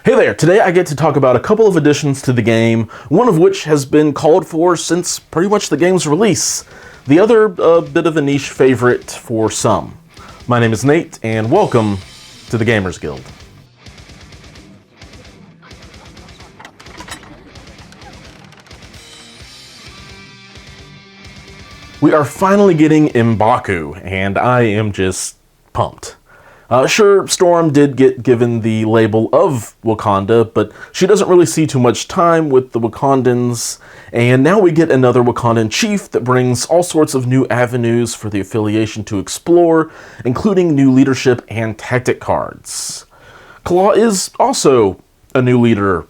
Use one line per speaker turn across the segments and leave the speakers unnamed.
Hey there, today I get to talk about a couple of additions to the game, one of which has been called for since pretty much the game's release. The other, a bit of a niche favorite for some. My name is Nate, and welcome to the Gamers Guild. We are finally getting M'Baku, and I am just pumped. Sure, Storm did get given the label of Wakanda, but she doesn't really see too much time with the Wakandans, and now we get another Wakandan chief that brings all sorts of new avenues for the affiliation to explore, including new leadership and tactic cards. Klaw is also a new leader,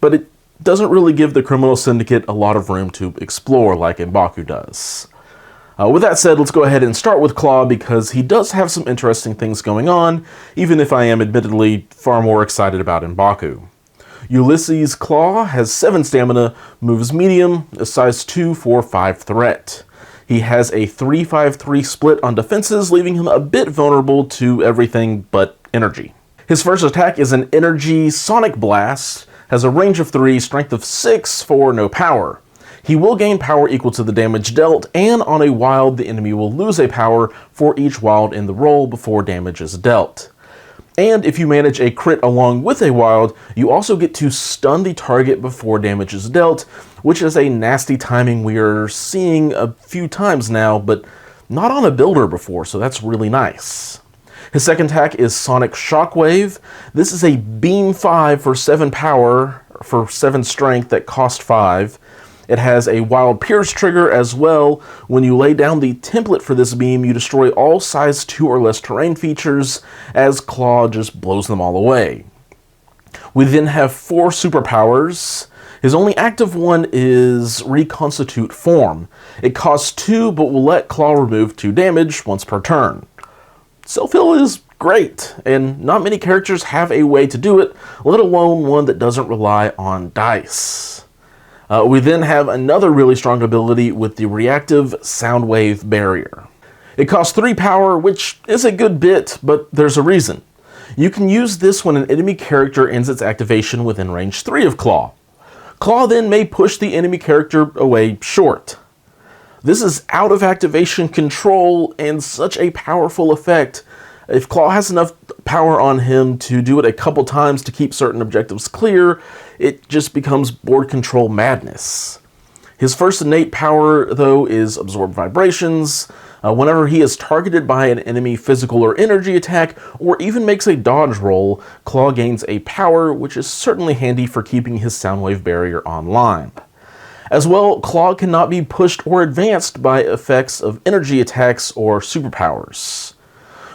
but it doesn't really give the criminal syndicate a lot of room to explore like M'Baku does. With that said, let's go ahead and start with Klaw because he does have some interesting things going on, even if I am admittedly far more excited about M'Baku. Ulysses Klaw has 7 stamina, moves medium, a size 2 for 5 threat. He has a 3-5-3 split on defenses, leaving him a bit vulnerable to everything but energy. His first attack is an energy sonic blast, has a range of 3, strength of 6 for no power. He will gain power equal to the damage dealt, and on a wild, the enemy will lose a power for each wild in the roll before damage is dealt. And if you manage a crit along with a wild, you also get to stun the target before damage is dealt, which is a nasty timing we are seeing a few times now, but not on a builder before, so that's really nice. His second attack is Sonic Shockwave. This is a Beam 5 for 7 power, for 7 strength that cost 5. It has a Wild Pierce trigger as well. When you lay down the template for this beam, you destroy all size 2 or less terrain features, as Klaw just blows them all away. We then have 4 superpowers. His only active one is Reconstitute Form. It costs 2, but will let Klaw remove 2 damage once per turn. Self-heal is great, and not many characters have a way to do it, let alone one that doesn't rely on dice. We then have another really strong ability with the Reactive Soundwave Barrier. It costs 3 power, which is a good bit, but there's a reason. You can use this when an enemy character ends its activation within range 3 of Klaw. Klaw then may push the enemy character away short. This is out of activation control and such a powerful effect. If Klaw has enough power on him to do it a couple times to keep certain objectives clear, it just becomes board control madness. His first innate power, though, is Absorb Vibrations. Whenever he is targeted by an enemy physical or energy attack, or even makes a dodge roll, Klaw gains a power, which is certainly handy for keeping his Soundwave Barrier online. As well, Klaw cannot be pushed or advanced by effects of energy attacks or superpowers.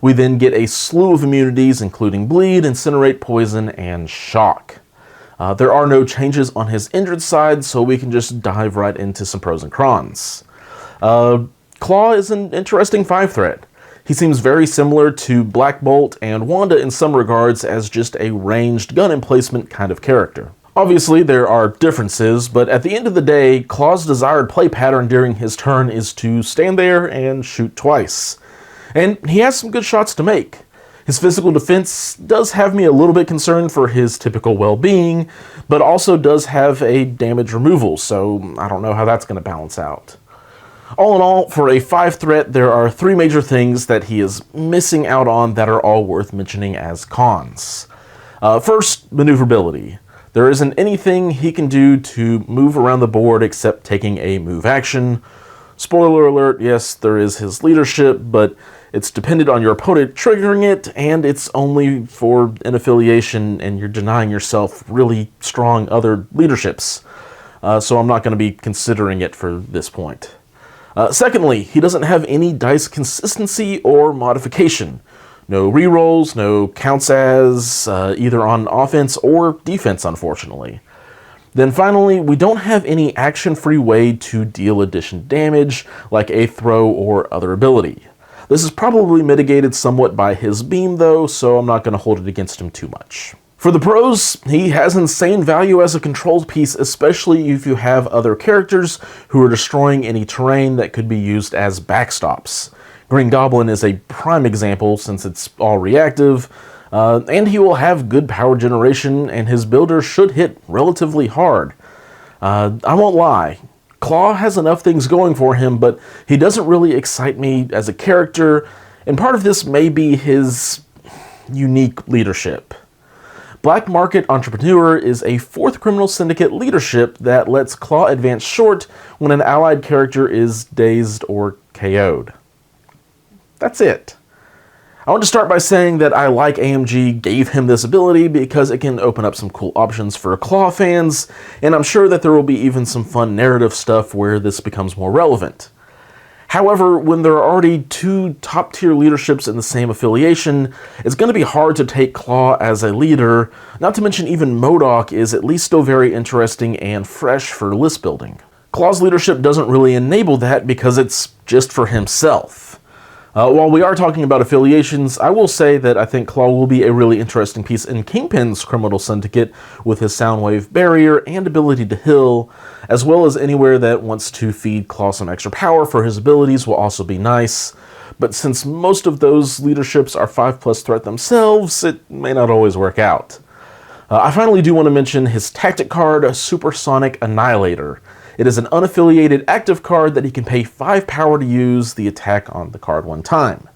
We then get a slew of immunities, including Bleed, Incinerate, Poison, and Shock. There are no changes on his injured side, so we can just dive right into some pros and cons. Klaw is an interesting 5-threat. He seems very similar to Black Bolt and Wanda in some regards as just a ranged gun emplacement kind of character. Obviously, there are differences, but at the end of the day, Klaw's desired play pattern during his turn is to stand there and shoot twice. And he has some good shots to make. His physical defense does have me a little bit concerned for his typical well-being, but also does have a damage removal, so I don't know how that's going to balance out. All in all, for a 5-threat, there are 3 major things that he is missing out on that are all worth mentioning as cons. First, maneuverability. There isn't anything he can do to move around the board except taking a move action. Spoiler alert, yes, there is his leadership, but it's dependent on your opponent triggering it, and it's only for an affiliation, and you're denying yourself really strong other leaderships. So I'm not going to be considering it for this point. Secondly, he doesn't have any dice consistency or modification. No rerolls, no counts as, either on offense or defense, unfortunately. Then finally, we don't have any action-free way to deal addition damage, like a throw or other ability. This is probably mitigated somewhat by his beam though, so I'm not going to hold it against him too much. For the pros, he has insane value as a controlled piece, especially if you have other characters who are destroying any terrain that could be used as backstops. Green Goblin is a prime example since it's all reactive. and he will have good power generation, and his builder should hit relatively hard. I won't lie, Klaw has enough things going for him, but he doesn't really excite me as a character, and part of this may be his unique leadership. Black Market Entrepreneur is a 4th Criminal Syndicate leadership that lets Klaw advance short when an allied character is dazed or KO'd. That's it. I want to start by saying that I like AMG gave him this ability because it can open up some cool options for Klaw fans, and I'm sure that there will be even some fun narrative stuff where this becomes more relevant. However, when there are already 2 top-tier leaderships in the same affiliation, it's going to be hard to take Klaw as a leader, not to mention even MODOK is at least still very interesting and fresh for list building. Klaw's leadership doesn't really enable that because it's just for himself. While we are talking about affiliations, I will say that I think Klaw will be a really interesting piece in Kingpin's Criminal Syndicate with his Soundwave Barrier and ability to heal, as well as anywhere that wants to feed Klaw some extra power for his abilities will also be nice. But since most of those leaderships are 5+ threat themselves, it may not always work out. I finally do want to mention his tactic card, Supersonic Annihilator. It is an unaffiliated active card that he can pay 5 power to use the attack on the card one time.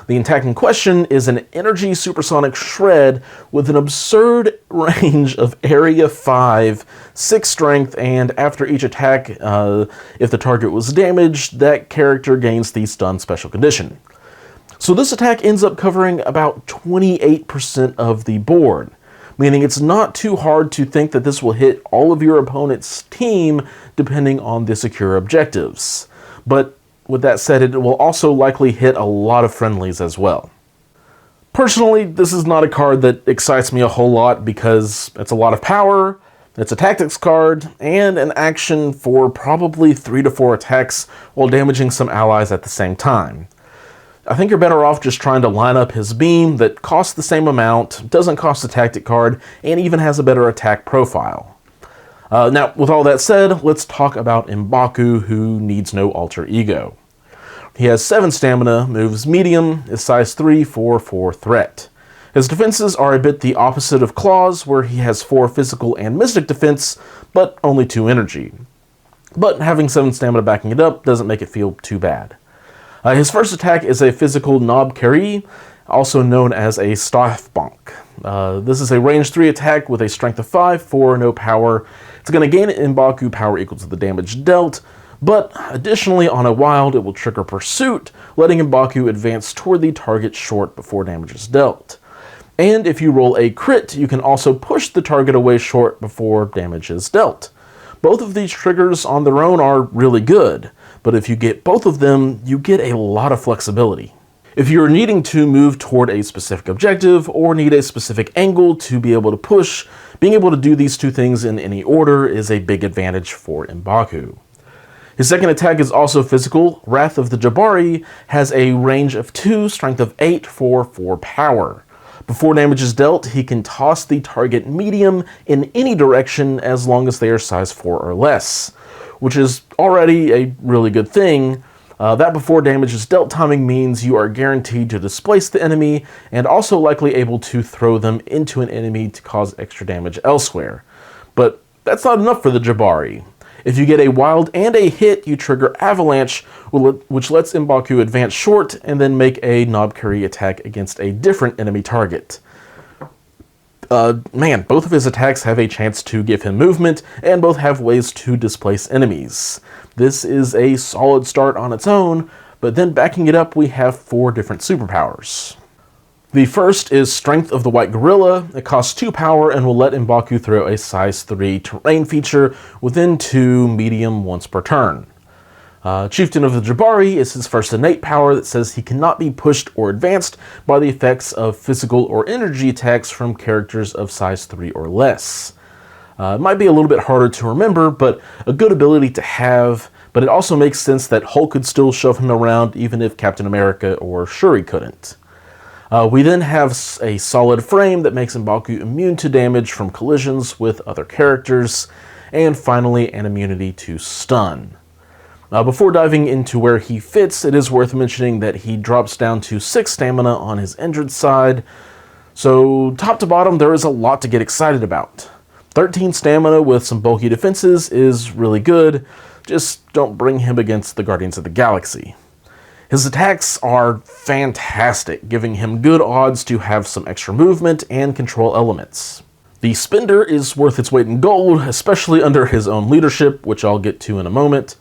The attack in question is an energy supersonic shred with an absurd range of area 5, 6 strength, and after each attack, if the target was damaged, that character gains the stun special condition. So this attack ends up covering about 28% of the board, meaning it's not too hard to think that this will hit all of your opponent's team depending on the secure objectives. But with that said, it will also likely hit a lot of friendlies as well. Personally, this is not a card that excites me a whole lot because it's a lot of power, it's a tactics card, and an action for probably 3 to 4 attacks while damaging some allies at the same time. I think you're better off just trying to line up his beam that costs the same amount, doesn't cost a tactic card, and even has a better attack profile. Now, with all that said, let's talk about M'Baku, who needs no alter ego. He has 7 stamina, moves medium, is size 3 for 4 threat. His defenses are a bit the opposite of Klaw's, where he has 4 physical and mystic defense, but only 2 energy. But having 7 stamina backing it up doesn't make it feel too bad. His first attack is a physical Nob Carry, also known as a Staff Bonk. This is a range 3 attack with a strength of 5 for no power. It's going to gain M'Baku power equal to the damage dealt, but additionally on a wild it will trigger Pursuit, letting M'Baku advance toward the target short before damage is dealt. And if you roll a crit, you can also push the target away short before damage is dealt. Both of these triggers on their own are really good, but if you get both of them, you get a lot of flexibility. If you're needing to move toward a specific objective or need a specific angle to be able to push, being able to do these 2 things in any order is a big advantage for M'Baku. His second attack is also physical. Wrath of the Jabari has a range of 2, strength of 8 for 4 power. Before damage is dealt, he can toss the target medium in any direction as long as they are size 4 or less, which is already a really good thing. That before damage is dealt timing means you are guaranteed to displace the enemy and also likely able to throw them into an enemy to cause extra damage elsewhere. But that's not enough for the Jabari. If you get a wild and a hit, you trigger Avalanche, which lets M'Baku advance short and then make a Nob Carry attack against a different enemy target. Man, both of his attacks have a chance to give him movement, and both have ways to displace enemies. This is a solid start on its own, but then backing it up we have 4 different superpowers. The first is Strength of the White Gorilla. It costs 2 power and will let M'Baku throw a size 3 terrain feature within 2 medium once per turn. Chieftain of the Jabari is his first innate power that says he cannot be pushed or advanced by the effects of physical or energy attacks from characters of size 3 or less. It might be a little bit harder to remember, but a good ability to have, but it also makes sense that Hulk could still shove him around even if Captain America or Shuri couldn't. We then have a solid frame that makes M'Baku immune to damage from collisions with other characters, and finally an immunity to stun. Before diving into where he fits, it is worth mentioning that he drops down to 6 stamina on his injured side, So top to bottom, there is a lot to get excited about. 13 stamina with some bulky defenses is really good, just don't bring him against the Guardians of the Galaxy. His attacks are fantastic, giving him good odds to have some extra movement and control elements. The Spender is worth its weight in gold, especially under his own leadership, which I'll get to in a moment.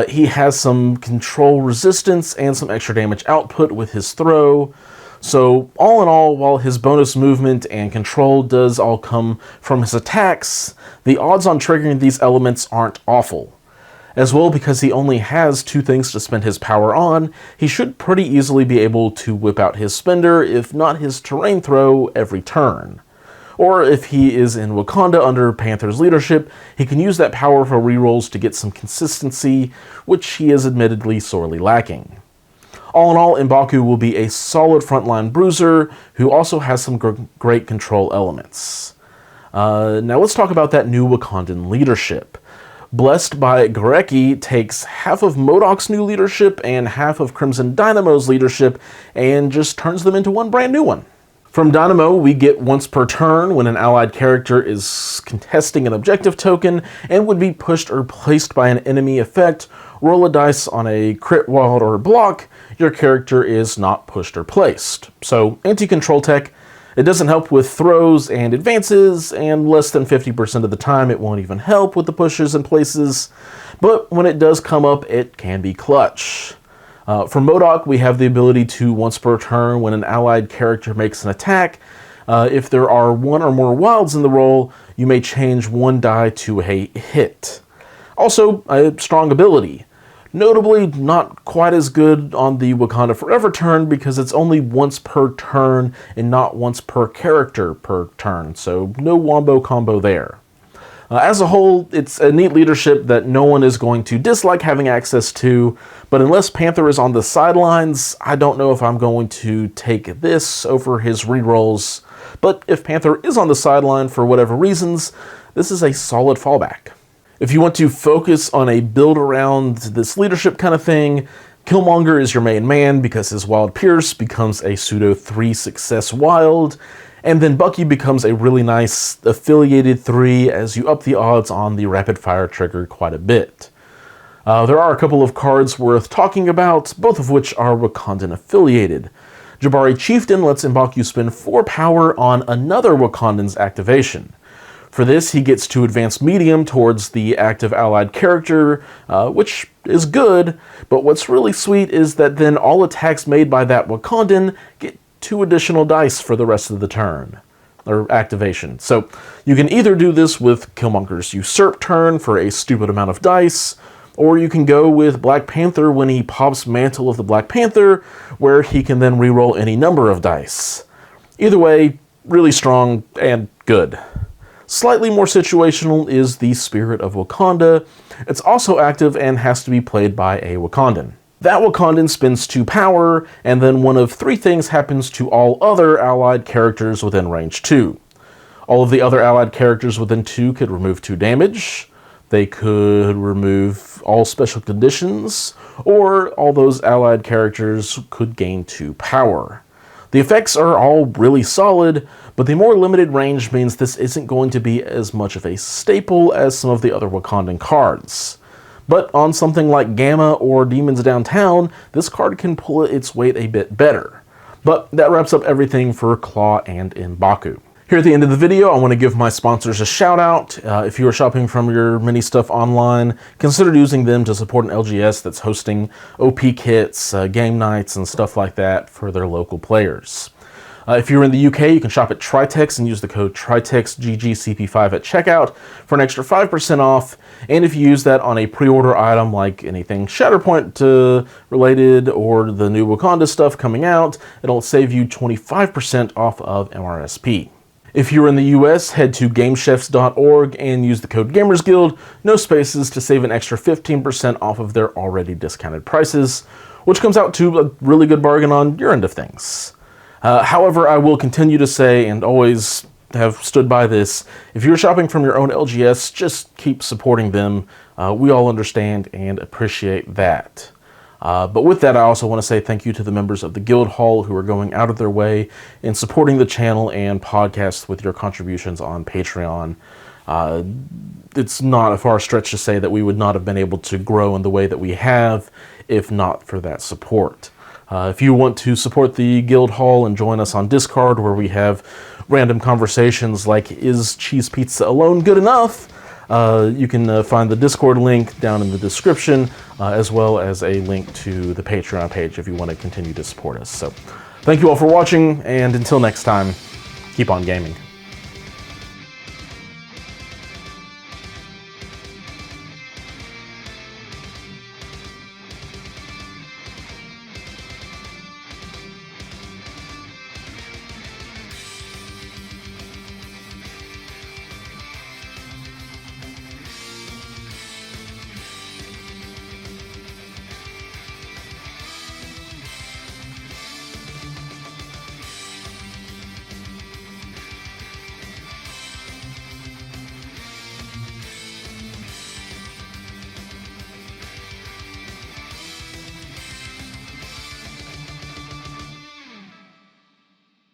He has some control resistance and some extra damage output with his throw. So all in all, while his bonus movement and control does all come from his attacks, the odds on triggering these elements aren't awful. As well, because he only has 2 things to spend his power on, he should pretty easily be able to whip out his Spender, if not his terrain throw, every turn. Or if he is in Wakanda under Panther's leadership, he can use that power for rerolls to get some consistency, which he is admittedly sorely lacking. All in all, M'Baku will be a solid frontline bruiser who also has some great control elements. Now let's talk about that new Wakandan leadership. Blessed by Gareki takes half of MODOK's new leadership and half of Crimson Dynamo's leadership and just turns them into one brand new one. From Dynamo, we get once per turn when an allied character is contesting an objective token and would be pushed or placed by an enemy effect. Roll a dice on a crit, wild, or block, your character is not pushed or placed. So, anti-control tech, it doesn't help with throws and advances, and less than 50% of the time it won't even help with the pushes and places, but when it does come up, it can be clutch. For MODOK, we have the ability to, once per turn, when an allied character makes an attack, if there are 1 or more wilds in the roll, you may change 1 die to a hit. Also, a strong ability. Notably, not quite as good on the Wakanda Forever turn because it's only once per turn and not once per character per turn, so no wombo combo there. As a whole, it's a neat leadership that no one is going to dislike having access to, but unless Panther is on the sidelines, I don't know if I'm going to take this over his rerolls. But if Panther is on the sideline for whatever reasons, this is a solid fallback. If you want to focus on a build around this leadership kind of thing, Killmonger is your main man because his Wild Pierce becomes a pseudo 3 success wild, and then Bucky becomes a really nice affiliated 3 as you up the odds on the rapid fire trigger quite a bit. There are a couple of cards worth talking about, both of which are Wakandan affiliated. Jabari Chieftain lets M'Baku spend 4 power on another Wakandan's activation. For this, he gets to advance medium towards the active allied character, which is good, but what's really sweet is that then all attacks made by that Wakandan get 2 additional dice for the rest of the turn, or activation. So you can either do this with Killmonger's Usurp turn for a stupid amount of dice, or you can go with Black Panther when he pops Mantle of the Black Panther, where he can then reroll any number of dice. Either way, really strong and good. Slightly more situational is the Spirit of Wakanda. It's also active and has to be played by a Wakandan. That Wakandan spends 2 power, and then one of 3 things happens to all other allied characters within range 2. All of the other allied characters within 2 could remove 2 damage, they could remove all special conditions, or all those allied characters could gain 2 power. The effects are all really solid, but the more limited range means this isn't going to be as much of a staple as some of the other Wakandan cards. But on something like Gamma or Demons Downtown, this card can pull its weight a bit better. But that wraps up everything for Klaw and M'Baku. Here at the end of the video, I want to give my sponsors a shout out. If you are shopping from your mini stuff online, consider using them to support an LGS that's hosting OP kits, game nights, and stuff like that for their local players. If you're in the UK, you can shop at Tritex and use the code TRITEXGGCP5 at checkout for an extra 5% off. And if you use that on a pre-order item like anything Shatterpoint related or the new Wakanda stuff coming out, it'll save you 25% off of MRSP. If you're in the US, head to GameChefs.org and use the code GamersGuild, no spaces, to save an extra 15% off of their already discounted prices, which comes out to a really good bargain on your end of things. However, I will continue to say, and always have stood by this, if you're shopping from your own LGS, just keep supporting them. We all understand and appreciate that. But with that, I also want to say thank you to the members of the Guild Hall who are going out of their way in supporting the channel and podcast with your contributions on Patreon. It's not a far stretch to say that we would not have been able to grow in the way that we have if not for that support. If you want to support the Guild Hall and join us on Discord, where we have random conversations like, is cheese pizza alone good enough? You can find the Discord link down in the description, as well as a link to the Patreon page if you want to continue to support us. So, thank you all for watching, and until next time, keep on gaming.